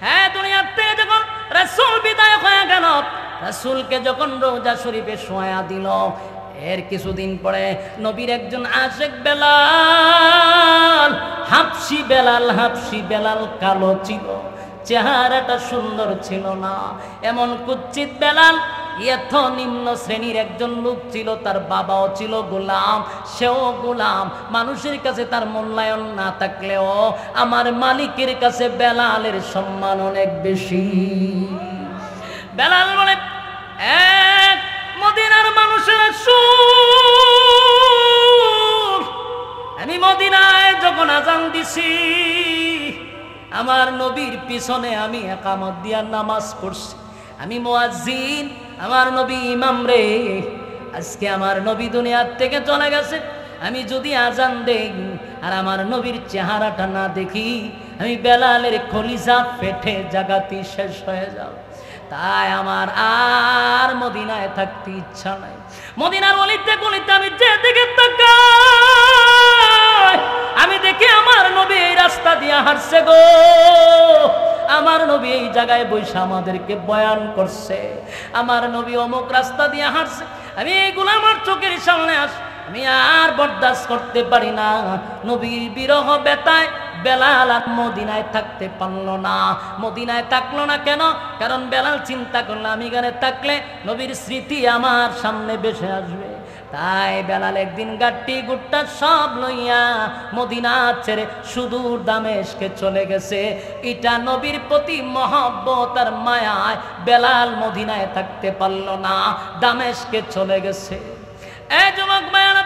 হ্যাঁ, দুনিয়ার থেকে যখন রাসূল বিদায় হয়ে গেল, রাসূলকে যখন রওজা শরীফে শোয়া দিল, এর কিছুদিন পরে নবীর একজন আশিক বেলাল, হাবশি বেলাল কালো ছিল, চেহারাটা সুন্দর ছিল না, এমন কুচ্ছিত বেলাল। এত নিম্ন শ্রেণীর একজন লোক ছিল, তার বাবাও ছিল গোলাম, সেও গোলাম। মানুষের কাছে তার মূল্যায়ন না থাকলেও আমার মালিকের কাছে বেলালের সম্মান অনেক বেশি। বেলাল বলে, এক মদিনার মানুষের সুর, আমি মদিনায় যখন আজান দিছি, আমার নবীর পিছনে আমি একামত দিয়া নামাজ পড়ছি, আমি মুয়াজ্জিন, আমার নবী ইমাম রে। আজকে আমার নবী দুনিয়ার থেকে চলে গেছে, আমি যদি আজান দেই আর আমার নবীর চেহারাটা না দেখি, আমি বেলালের কলিজা পেটে জাগাতি শেষ হয়ে যাব। তাই আমার আর মদিনায় থাকতে ইচ্ছা নাই। মদিনার অলিতে গলিতে আমি যেদিকে তাকাই, আমি দেখি আমার নবী এই রাস্তা দিয়ে হাঁটছে গো, আমার নবী এই জায়গায় বসে আমাদেরকে বয়ান করছে, আমার নবী অমুক রাস্তা দিয়ে হাঁটছে, আমি এইগুলো আমার চোখের সামনে আমি আর বরদাস্ত করতে পারি না। নবীর বিরহ বেতায় বেলাল আর মদিনায় থাকতে পারলো না। মদিনায় থাকলো না কেন? কারণ বেলাল চিন্তা করলো, আমি এখানে থাকলে নবীর স্মৃতি আমার সামনে ভেসে আসবে। তাই বেলাল একদিন গাট্টি গুট্টা সব লইয়া মদিনা ছেড়ে সুদূর দামেস্কে চলে গেছে। এটা নবীর প্রতি মহব্বত আর মায়ায় বেলাল মদিনায় থাকতে পারলো না, দামেস্কে চলে গেছে। এই যুবক ভাইরা,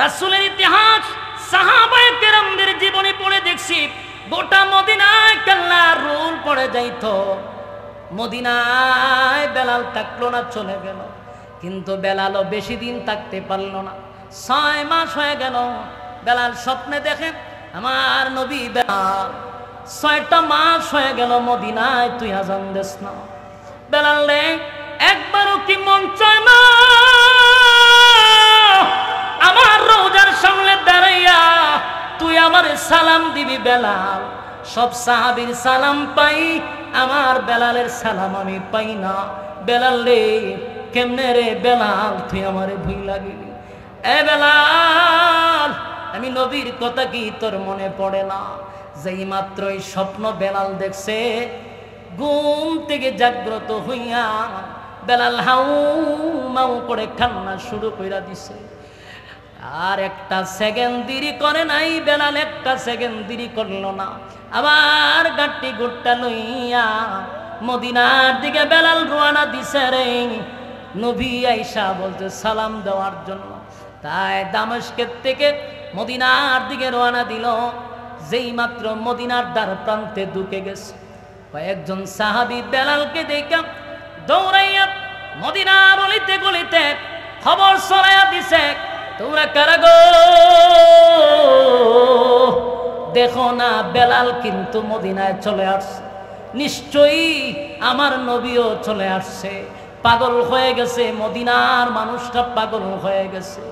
রাসূলের ইতিহাস, সাহাবায়ে কেরামদের জীবনী পড়ে দেখছি, গোটা মদিনায় আল্লাহর রূল পড়ে যাইতো। মদিনায় বেলাল থাকলো না, চলে গেল। কিন্তু বেলালও বেশি দিন থাকতে পারলো না, 6 মাস হয়ে গেল। বেলাল স্বপ্নে দেখে, আমার নবী বেলাল, 6টা মাস হয়ে গেল মদিনায় তুই আজান দেস না। বেলাল রে, একবারও কি মন চায় না আমার রওজার সামনে দাঁড়াইয়া তুই আমারে সালাম দিবি? বেলাল, সব সাহাবীর সালাম পাই, আমার বেলালের সালাম আমি পাই না। বেলাল রে, কেমনে রে বেলাল তুই আমারে ভুইলা গেলি? এ বেলাল, আমি নবীর কথা কি তোর মনে পড়ে না? যেই মাত্রই স্বপ্ন বেলাল দেখছে, ঘুম থেকে জাগ্রত হইয়া বেলাল হাউ মাউ করে কান্না শুরু কইরা দিছে। আর একটা সেকেন্ড দেরি করে নাই বেলাল, একটা সেকেন্ড দেরি করলো না। আবার গাট্টি গুট্টা লইয়া মদিনার দিকে বেলাল রওনা দিছে রে। নবী আয়েশা বলতে সালাম দেওয়ার জন্য। তাই দামেস্কের থেকে মদিনার দিকে রওনা দিল। যেই মাত্র মদিনার দ্বার প্রান্তে ঢুকে গেছে, কয়েকজন সাহাবী বেলালকে দেখে দৌড়াইয়া মদিনার অলিতে গলিতে খবর ছড়াইয়া দিছে, তোমরা কারা গো? দেখো না, বেলাল কিন্তু মদিনায় চলে আসছে, নিশ্চয়ই আমার নবীও চলে আসছে। পাগল হয়ে গেছে, মদিনার মানুষটা পাগল হয়ে গেছে।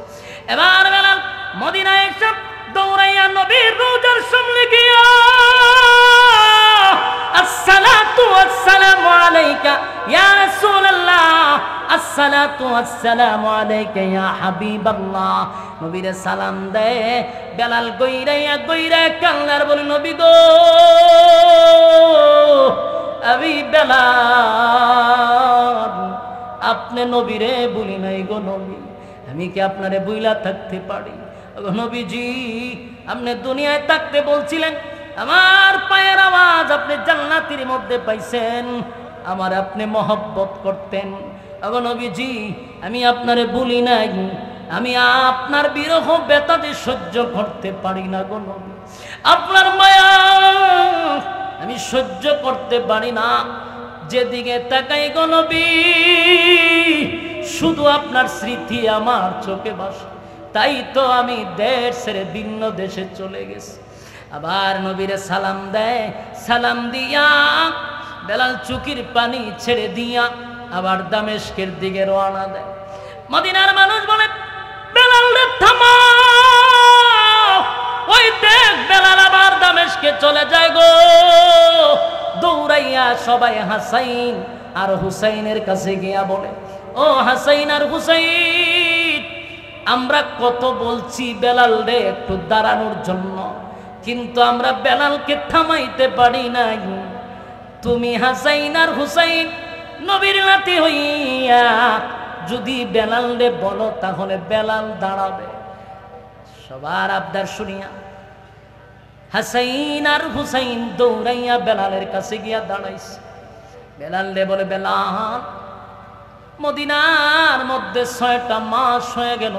এবার বেলাল মদিনায় এসে দৌড়াইয়া নবীর রওজার সামনে গিয়া, আসসালাতু ওয়াসসালামু আলাইকা ইয়া রাসূলুল্লাহ, আসসালাতু ওয়াসসালামু আলাইকা ইয়া হাবিবাল্লাহ, নবীরে সালাম দেয়। বেলাল গইরাইয়া কান্নার বলে, নবী গো, আমি বেলাল, আপনি নবীরে বলি নাই গো নবী, আমি কি আপনারে বইলা থাকতে পারি? নবীজি, আপনি দুনিয়ায় থাকতে বলছিলেন আমার পায়ের আওয়াজ আপনি জান্নাতের মধ্যে পাইছেন, আমার আপনি মহব্বত করতেন। নবীজি, আমি আপনারে বলি নাই, আমি আপনার বিরহ বেতাতে সহ্য করতে পারি না গো নবী, আপনার মায়া আমি সহ্য করতে পারি না। যেদিকে তাকাই গো নবী, শুধু আপনার স্মৃতি আমার চোখে ভাসে। তাই তো আমি দেশ ছেড়ে ভিন্ন দেশে চলে গেছি। আবার নবীরে সালাম দেয়, সালাম দিয়া বেলাল চোখের পানি ছেড়ে দিয়া আবার দামেস্কের দিকে রওনা দেয়। মদিনার মানুষ বলে, বেলাল রে থামাও, ওই দেখ বেলাল আবার দামেস্কে চলে যায় গো। দৌড় দৌড়াইয়া সবাই হাসাইন আর হুসাইনের কাছে গিয়া বলে, ও হাসাইন আর হুসাইন, আমরা কত বলছি বেলাল রে একটু দাঁড়ানোর জন্য, কিন্তু আমরা বেলালকে থামাইতে পারি নাই। তুমি হাসাইন আর হুসাইন নবীর নাতি হইয়া যদি বেলাল রে বলো তাহলে বেলাল দাঁড়াবে। সবার আবদার শুনিয়া হাসাইন আর হুসাইন দৌড়াইয়া বেলালের কাছে গিয়া দাঁড়াইছে। বেলাল রে বলে, বেলাল, মদিনার মধ্যে 6টা মাস হয়ে গেল,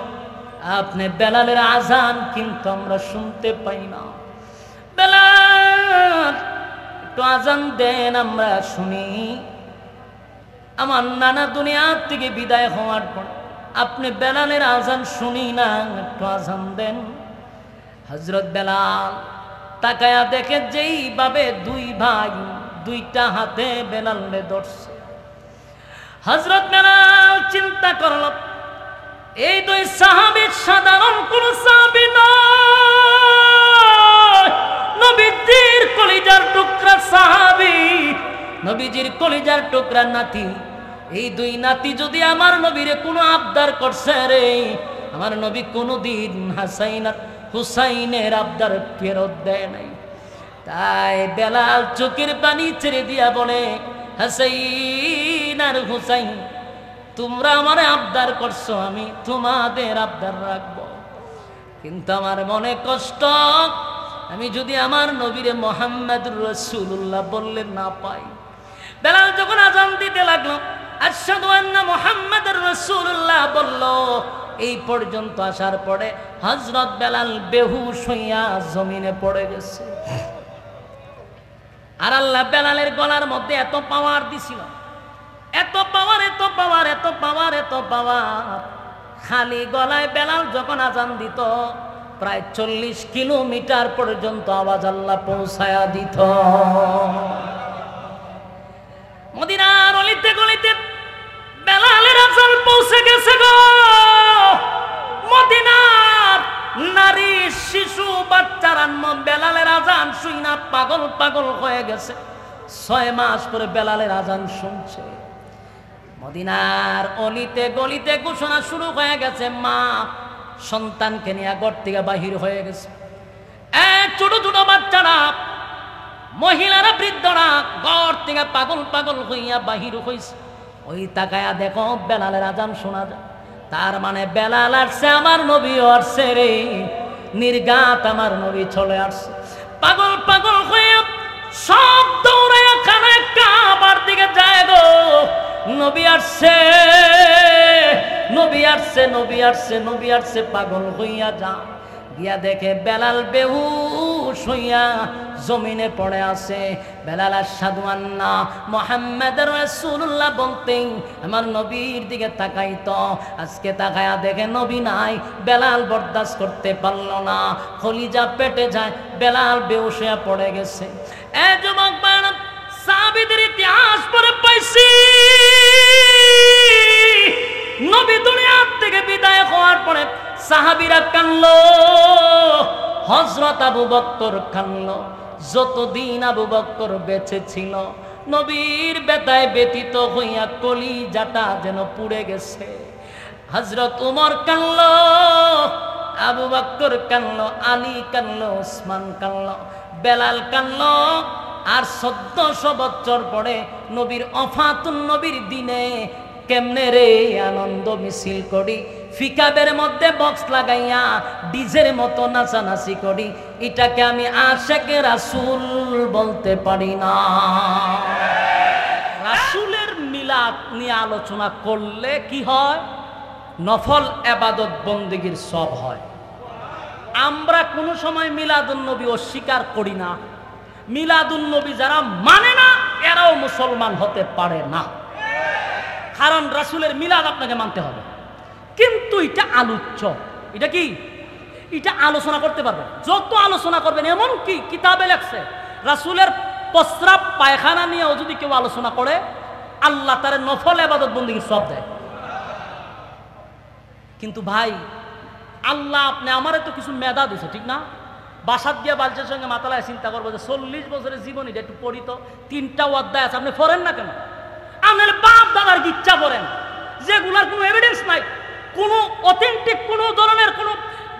আপনি বেলালের আজান কিন্তু আমরা শুনতে পাই না। বেলাল, একটু আজান দেন, আমরা শুনি। আমার নানা দুনিয়ার থেকে বিদায় হওয়ার পর আপনি বেলালের আজান শুনি না, একটু আজান দেন। হযরত বেলাল তাকায়া দেখে যেইভাবে দুই ভাই দুইটা হাতে বেলালে ধরছে, হযরত বেলাল চিন্তা করল, এই দুই সাহাবী সাধারণ কোন সাহাবী নয়, নবীজির কলিজার টুকরা সাহাবী, নবীজির কলিজার টুকরা নাতি। এই দুই নাতি যদি আমার নবীরে কোনো আবদার করছে রে, আমার নবী কোনোদিন হাসাইন আর হুসাইনের আবদার ফেরত দেয় নাই। তাই বেলাল চোখের পানি ছেড়ে দিয়া বলে, হাসাইন আর হুসাইন, তোমরা আমার আবদার করছো, আমি তোমাদের আবদার রাখবো, কিন্তু আমার মনে কষ্ট, আমি যদি আমার নবীরে মুহাম্মদুর রাসূলুল্লাহ বললে না পাই। বেলাল যখন আজান দিতে লাগলো, আশহাদু আন্না মুহাম্মাদুর রাসূলুল্লাহ বলল, এই পর্যন্ত আসার পরে হযরত বেলাল বেহুশ হইয়া জমিনে পড়ে গেছে। আর আল্লাহ বেলালের গলার মধ্যে এত পাওয়ার দিছিল, এত পাওয়ার, এত পাওয়ার, এত পাওয়ার, এত পাওয়ার, খালি গলায় বেলাল যখন আজান দিত প্রায় 40 কিলোমিটার পর্যন্ত আওয়াজ আল্লাহ পৌঁছায়া দিত। মদিনার অলিতে গলিতে বেলালের আজান পৌঁছে গেছে গো। মদিনার নারী, শিশু, বাচ্চারা বেলালের আজান শুইনা পাগল পাগল হয়ে গেছে। 6 মাস পরে বেলালের আজান শুনছে। মদিনার অলিতে গলিতে ঘোষণা শুরু হয়ে গেছে, মা সন্তানকে নিয়ে ঘর থেকে বাহির হয়ে গেছে। ছোট ছোট বাচ্চারা, মহিলারা, বৃদ্ধরা ঘর থেকে পাগল পাগল হইয়া বাহির হইছে। ওই তাকায়া দেখো বেলালের আজান শোনা যায়, তার মানে বেলাল আসছে, আমার নবীও আসছে রে, নির্ঘাত আমার নবী চলে আসছে। পাগল পাগল হইয়া সব দৌড়াইয়া খানায় কাবার দিকে যায় গো। নবী আসছে, নবী আসছে, নবী আসছে, নবী আসছে, পাগল হইয়া যা গিয়া দেখে বেলাল বেহুশ হইয়া জমিনে পড়ে আছে। বেলাল আশহাদু আন্না মুহাম্মাদুর রাসূলুল্লাহ বলতেই আমার নবীর দিকে তাকাইতো। আজকে তাকায়া দেখে নবী নাই। বেলাল বরদাস্ত করতে পারল না, কলিজা পেটে যায়, বেলাল বেহুশ হইয়া পড়ে গেছে। এ যুবক বাবা, সাহাবীদের ইতিহাস পড়ে পাইছি, নবী দুনিয়ার থেকে বিদায় হওয়ার পরে সাহাবীরা কানলো, হযরত আবু বকর কানলো। যতদিন আবু বকর বেঁচে ছিল নবীর বেতায় ব্যতীত হইয়া কলিজাটা যেন পুড়ে গেছে। হযরত উমর কানলো, আবু বকর কানলো, আলী কানলো, ওসমান কানলো, বেলাল কানলো। আর 1400 বছর পরে নবীর ওফাতুন নবীর দিনে কেমনে রে আনন্দ মিছিল করি, ফিকাবের মধ্যে বক্স লাগাইয়া ডিজের মতো নাচানাচি করি, এটাকে আমি আশিকে রাসূল বলতে পারি না। রাসূলের মিলাদ নিয়ে আলোচনা করলে কি হয়? নফল ইবাদত বন্দেগীর সব হয়। আমরা কোনো সময় মিলাদুন নবী অস্বীকার করি না। মিলাদুন নবী যারা মানে না এরাও মুসলমান হতে পারে না, কারণ রাসূলের মিলাদ আপনাকে মানতে হবে। কিন্তু এটা আলোচ্য, এটা কি, এটা আলোচনা করতে পারবে, যত আলোচনা করবেন। এমন কি কিতাবে লেখছে রাসূলের প্রস্রাব পায়খানা নিয়েও যদি কেউ আলোচনা করে আল্লাহ তার নফল ইবাদত বন্দেগীর সব দেয়। কিন্তু ভাই, আল্লাহ আপনি আমারে তো কিছু মেধা দিছে, ঠিক না? বাসার দিয়া বালচের সঙ্গে মাতালায় চিন্তা করবো যে 40 বছরের জীবনী একটু পড়িত, 3টা অধ্যায় আছে, আপনি পড়েন না কেন? আপনার বাপ দাদার ইচ্ছা পড়েন, যেগুলার কোনো এভিডেন্স নাই, কোনো অথেন্টিক কোনো ধরনের কোনো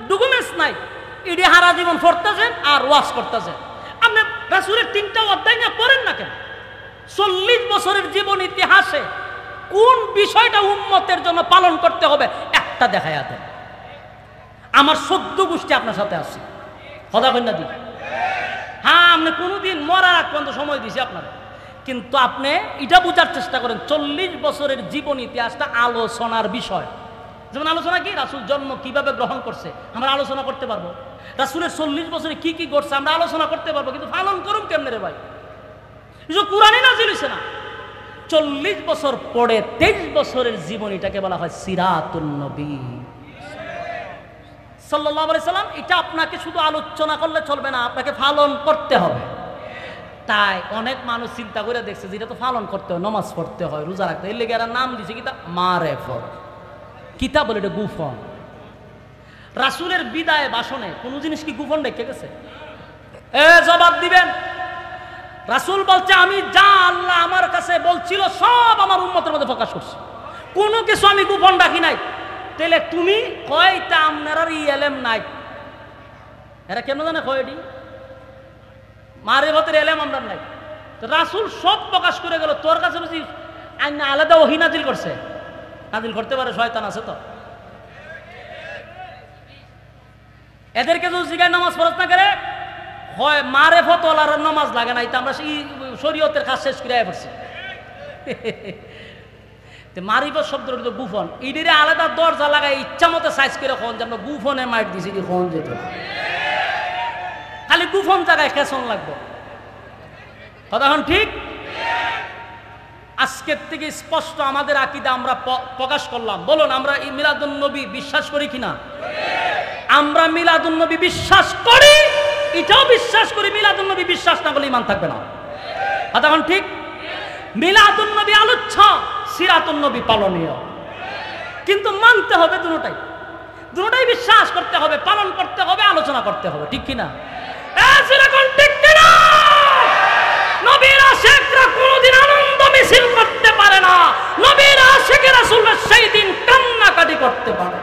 ডকুমেন্টস নাই, এটি হারা জীবন পড়তেছেন আর ওয়াশ করতেছেন। আপনি রাসূলের 3টা অধ্যায় নিয়ে পড়েন না কেন? 40 বছরের জীবন ইতিহাসে কোন বিষয়টা উম্মতের জন্য পালন করতে হবে একটা দেখায়া দেন। আমার 14 গোষ্ঠী আপনার সাথে আছে, কথা কই না দি? হ্যাঁ, আপনি কোনোদিন মরার আগ পর্যন্ত সময় দিছি আপনার, কিন্তু আপনি এটা বোঝার চেষ্টা করেন 40 বছরের জীবন ইতিহাসটা আলোচনার বিষয়। যেমন আলোচনা কি, রাসূল জন্ম কিভাবে গ্রহণ করছে আমরা আলোচনা করতে পারবো, রাসূলের 40 বছরে কি কি ঘটছে আমরা আলোচনা করতে পারবো, কিন্তু পালন করুন কেমনে রে ভাই? কুরআনে নাযিল হইছে না। 40 বছর পরে 23 বছরের জীবনীটাকে বলা হয় সিরাতুন নবী সাল্লাল্লাহু আলাইহি সাল্লাম। এটা আপনাকে শুধু আলোচনা করলে চলবে না, আপনাকে পালন করতে হবে। তাই অনেক মানুষ চিন্তা করে দেখছে যে এটা তো পালন করতে হয়, নামাজ পড়তে হয়, রোজা রাখতে হয়, এর লেগে এরা নাম দিছে কিতাব মারেফত। কিতাব বলে এটা গুফন। রাসূলের বিদায় ভাষণে কোনো জিনিস কি গুফন রেখে গেছে? জবাব দিবেন। রাসূল বলছে আমি যা আল্লাহ আমার কাছে বলছিল সব আমার উম্মতের মধ্যে প্রকাশ করছি, কোনো কিছু আমি গোপন রাখি নাই। তাহলে তুমি কয়টা আপনার এলেম নাই? এরা কেন জানে কয়টি মারিফতের এলেম আমরা নাই। তো রাসূল সব প্রকাশ করে গেল, তোর কাছে বুঝি আলাদা ওহী নাজিল করছে? নাজিল করতে পারে, শয়তান আছে তো। এদেরকে যদি জিগায় নামাজ ফরজ না করে হয় মারেফত ওয়ালার নামাজ লাগে না, এটা আমরা সেই শরীয়তের কাজ শেষ করে পড়ছি। মারিফত শব্দটা তো গুফন, ইডিরে আলাদা দরজা লাগায় ইচ্ছা মতো সাইজ করে খন যে আমরা গুফনে মাইট দিছি, খন যেত খালি গুফন জায়গায় খেসন লাগবো। কতক্ষণ ঠিক? আজকের থেকে স্পষ্ট আমাদের আকীদা আমরা প্রকাশ করলাম। বলুন আমরা মিলাদুন নবী বিশ্বাস করি কিনা? আমরা মিলাদুন নবী বিশ্বাস করি, এটাও বিশ্বাস করি মিলাদুন নবী বিশ্বাস না করলে ঈমান থাকবে না। কতক্ষণ ঠিক? মিলাদুন নবী আলোচ্য, সিরাতুন নবী পালনীয়, কিন্তু মানতে হবে দুটোটাই। দুটোটাই বিশ্বাস করতে হবে, পালন করতে হবে, আলোচনা করতে হবে, ঠিক কিনা? ঠিক কিনা? নবীর আশিকরা কোনোদিন আনন্দ মিছিল করতে পারে না, নবীর আশিকে রাসূলের সেই দিন কান্নাকাটি করতে পারে।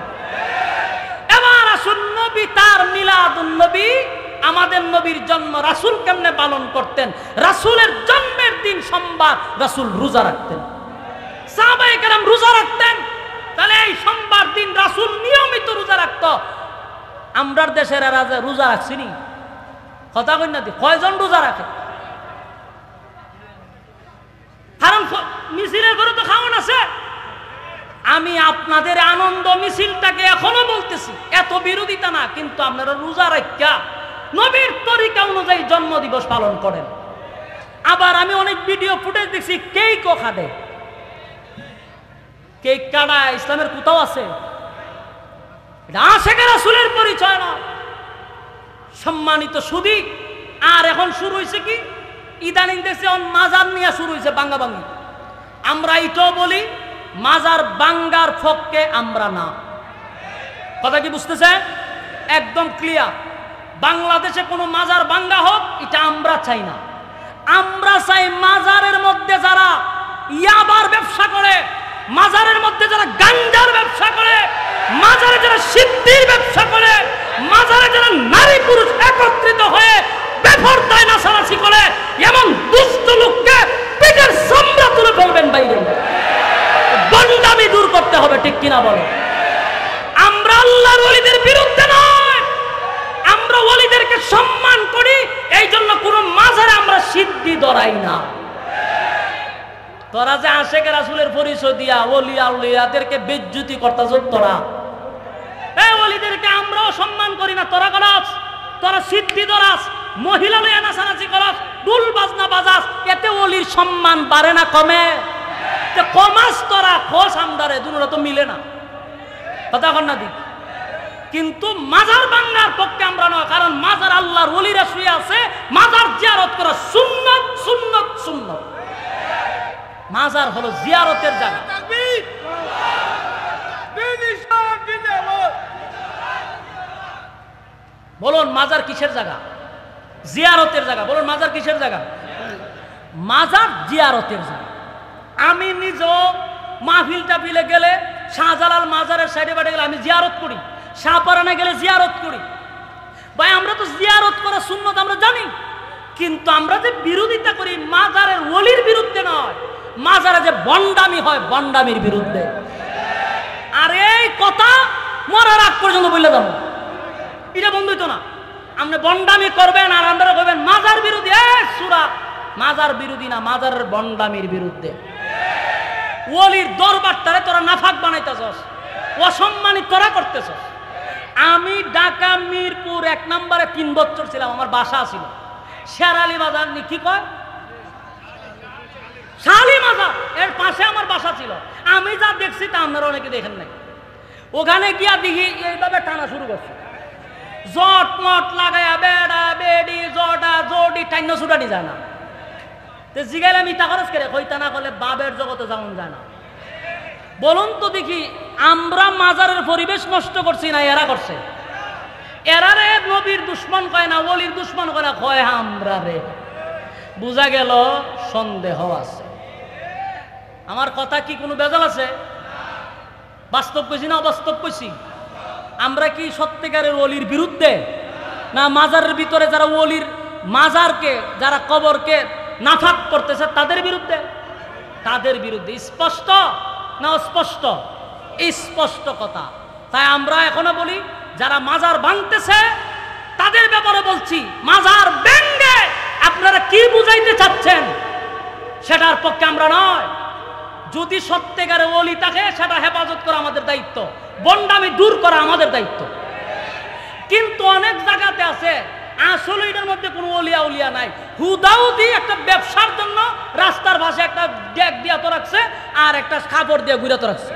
এবার আসুন নবী তার মিলাদুন নবী, আমাদের নবীর জন্ম রাসূল কেমনে পালন করতেন? রাসূলের জন্মের দিন সোমবার রাসূল রোজা রাখতেন, সাহাবায়ে কেরাম রোজা রাখতেন। তাহলে এই সোমবার দিন রাসূল নিয়মিত রোজা রাখতো। আমরার দেশের এরা যে রোজা রাখছিনি, কথা কই না, কয়জন রোজা রাখে? কারণ মিছিলের ঘরে তো খাওয়ান আছে। আমি আপনাদের আনন্দ মিছিলটাকে এখনো বলতেছি, এত বিরোধিতা না, কিন্তু আপনারা রোজা রাখা নবীর তরিকা অনুযায়ী জন্ম দিবস পালন করেন। আবার আমি অনেক ভিডিও ফুটেজ দেখছি কেকও খাবে, কেক কাটা ইসলামের কোথাও আছে? এটা আশিকে রাসূলের পরিচয় না। সম্মানিত সুধী, আর এখন শুরু হয়েছে কি, ইদানিং দেখছি মাজার নিয়ে শুরু হয়েছে বাঙ্গাবাঙ্গি। আমরা এটাও বলি মাজার বাঙ্গার পক্ষে আমরা না। কথা কি বুঝতেছে? একদম ক্লিয়ার। বাংলাদেশে কোনো মাজার বাঙ্গা হোক এটা আমরা চাই না। আমরা চাই মাজারের মধ্যে যারা ইয়াবার ব্যবসা করে, মাজারের মধ্যে যারা গাঞ্জার ব্যবসা করে, মাজারে যারা সিদ্ধির ব্যবসা করে, মাজারে যারা নারী পুরুষ একত্রিত হয়ে বেপরদায় নাচানাচি করে, এমন দুষ্ট লোককে পিঠের চামড়া তুলে ফেলবেন বাইরে। বন্দামি দূর করতে হবে, ঠিক কিনা বলো? আমরা আল্লাহর ওলিদের বিরুদ্ধে নয়, আমরা ওলিদেরকে সম্মান করি, এই জন্য কোন মাজারে আমরা সিদ্ধি ধরাই না। তোরা যে আশিকে রাসূলের পরিচয় দিয়া ওলি আউলিয়াদেরকে বেইজ্জতি করতাছ, তোরা এই ওলিদেরকে আমরাও সম্মান করি না। তোরা করস, তোরা সিদ্ধি ধরাস, মহিলা লইয়া নাচানাচি করস, ডুল বাজনা বাজাস, এতে ওলির সম্মান বাড়ে না কমে? কমাস তোরা খোস আমদারে, দুটোটা তো মিলে না। কথা কন না দি? কিন্তু মাজার বাংলার পক্ষে আমরা নয়, কারণ মাজার আল্লাহর ওলিরা শুয়ে আছে, মাজার জিয়ারত করা সুন্নাত সুন্নাত সুন্নাত। মাজার হলো জিয়ারতের জায়গা। বলুন মাজার কিসের জায়গা? জিয়ারতের জায়গা। বলুন মাজার কিসের জায়গা? মাজার জিয়ারতের জায়গা। আমি নিজেও মাহফিল টাফিলে গেলে শাহজালাল মাজারের সাইডে বাড়ে গেলে আমি জিয়ারত করি, শাহপারানে গেলে জিয়ারত করি। ভাই আমরা তো জিয়ারত করা সুন্নত আমরা জানি, কিন্তু আমরা যে বিরোধিতা করি মাজারের ওলির বিরুদ্ধে নয়, মাজারে যে বন্ডামি হয় বন্ডামির বিরুদ্ধে। আর এই কথা মরার আগ পর্যন্ত বলে যাব, এটা বন্ধ হইতো না। আপনি বন্ডামি করবেন আর আমরা করবেন মাজার বিরোধী। সূরা মাজার বিরোধী না, মাজারের বন্ডামির বিরুদ্ধে। ওলির দরবারটারে তোরা নাফাক বানাইতেছস, অসম্মানিত তোরা করতেছস। আমি ঢাকা মিরপুর 1 নম্বরে 3 বছর ছিলাম, আমার বাসা ছিল শেরালি বাজার, কি কয় শালি মাজার, এর পাশে আমার বাসা ছিল। আমি যা দেখছি তা আপনারা অনেকে দেখেন নাই। ওখানে গিয়া দেখি এইভাবে টানা শুরু করছে, জট মট লাগাইয়া বেড়া বেড়ি জটা জডি টাইনা ছুটানি যায় না। তো জিগাইলাম ইটা খরচ করে কইতা না করলে বাবের জগতে যেমন যায় না। বলুন তো দেখি আমরা মাজারের পরিবেশ নষ্ট করছি না এরা করছে? এরা রে নবীর দুশ্মন কয় না, ওলির দুশ্মন কয় না, কয় আমরা রে। বুঝা গেল সন্দেহ আছে। আমার কথা কি কোনো বেজাল আছে? বাস্তব কইছি না অবাস্তব কইছি? আমরা কি সত্যিকারের ওলির বিরুদ্ধে, না মাজারের ভিতরে যারা ওলির মাজারকে যারা কবরকে নাফাক করতেছে তাদের বিরুদ্ধে? তাদের বিরুদ্ধে। স্পষ্ট না অস্পষ্ট? স্পষ্ট কথা। তাই আমরা এখনো বলি যারা মাজার ভাঙতেছে তাদের ব্যাপারে বলছি, মাজার ভেঙে আপনারা কি বুঝাইতে চাচ্ছেন সেটার পক্ষে আমরা নয়। যদি সত্যিকারে ওলি থাকে সেটা হেফাজত করা আমাদের দায়িত্ব, বন্ডামি দূর করা আমাদের দায়িত্ব। কিন্তু অনেক জায়গাতে আছে আসলে এটার মধ্যে কোনো ওলিয়া উলিয়া নাই, হুদাউদি একটা ব্যবসার জন্য রাস্তার পাশে একটা ডেক দিয়া তো রাখছে আর একটা কাপড় দিয়ে ঘুরে তো রাখছে,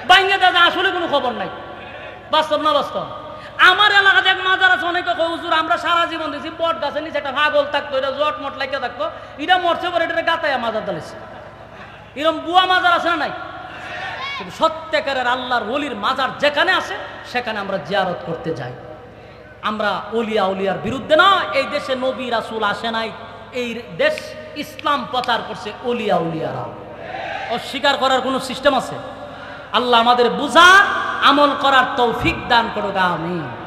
বাইঙ্গে দাদা আসলে কোনো খবর নাই। বাস্তব না বাস্তব? আমার এলাকাতে এক মাজার আছে, অনেকে কয় হুজুর আমরা সারা জীবন দিয়েছি বট গাছের নিচে একটা পাগল থাকতো, এটা জট মট লাগিয়ে থাকতো, এটা মরছে পরে এটা গাতায়া মাজার দাঁড়িয়েছে। এরকম বুয়া মাজার আছে না নাই? কিন্তু সত্যিকারের আল্লাহর ওলির মাজার যেখানে আছে সেখানে আমরা জিয়ারত করতে যাই। আমরা ওলিয়া উলিয়ার বিরুদ্ধে না। এই দেশে নবী রাসূল আসে নাই, এই দেশ ইসলাম প্রচার করছে ওলিয়া উলিয়ারা। অস্বীকার করার কোনো সিস্টেম আছে? আল্লাহ আমাদের বুঝা আমল করার তৌফিক দান করুক, আমিন।